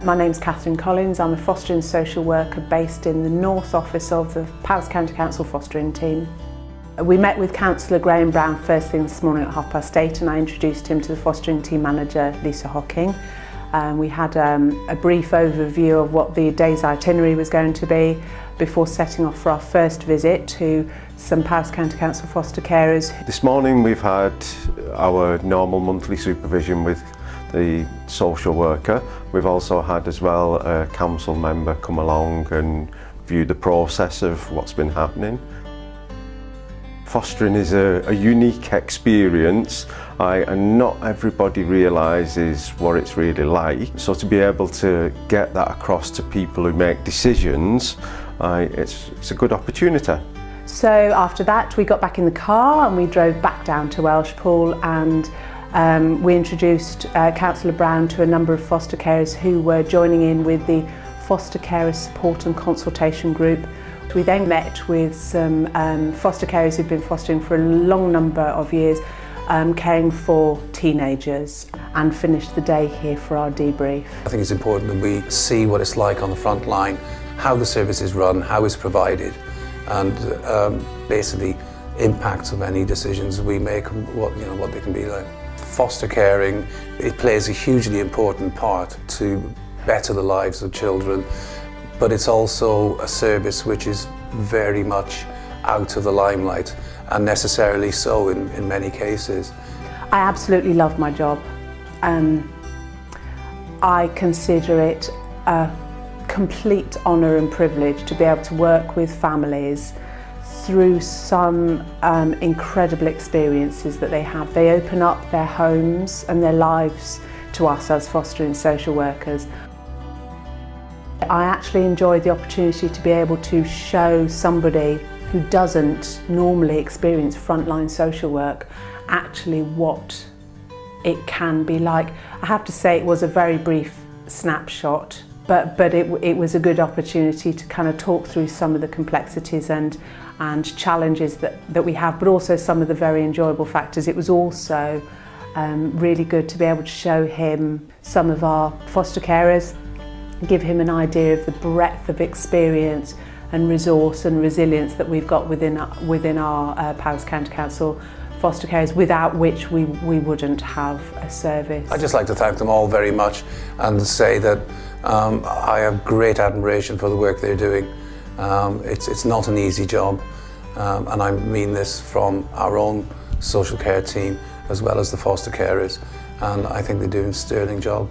My name's Catherine Collins. I'm a fostering social worker based in the North Office of the Powys County Council fostering team. We met with Councillor Graham Brown first thing this morning at 8:30 and I introduced him to the fostering team manager, Lisa Hocking. We had a brief overview of what the day's itinerary was going to be before setting off for our first visit to some Powys County Council foster carers. This morning we've had our normal monthly supervision with the social worker. We've also had as well a council member come along and view the process of what's been happening. Fostering is a unique experience and not everybody realises what it's really like. So to be able to get that across to people who make decisions, it's a good opportunity. So after that we got back in the car and we drove back down to Welshpool and we introduced Councillor Brown to a number of foster carers who were joining in with the Foster Carers Support and Consultation Group. We then met with some foster carers who've been fostering for a long number of years, caring for teenagers, and finished the day here for our debrief. I think it's important that we see what it's like on the front line, how the service is run, how it's provided, and basically impacts of any decisions we make, what they can be like. Foster caring, it plays a hugely important part to better the lives of children, but it's also a service which is very much out of the limelight, and necessarily so in many cases. I absolutely love my job. I consider it a complete honour and privilege to be able to work with families through some incredible experiences that they have. They open up their homes and their lives to us as fostering social workers. I actually enjoy the opportunity to be able to show somebody who doesn't normally experience frontline social work actually what it can be like. I have to say it was a very brief snapshot, but it was a good opportunity to kind of talk through some of the complexities and challenges that we have, but also some of the very enjoyable factors. It was also really good to be able to show him some of our foster carers, give him an idea of the breadth of experience and resource and resilience that we've got within our Powys County Council foster carers, without which we wouldn't have a service. I'd just like to thank them all very much and say that I have great admiration for the work they're doing. It's not an easy job, and I mean this from our own social care team as well as the foster carers, and I think they're doing a sterling job.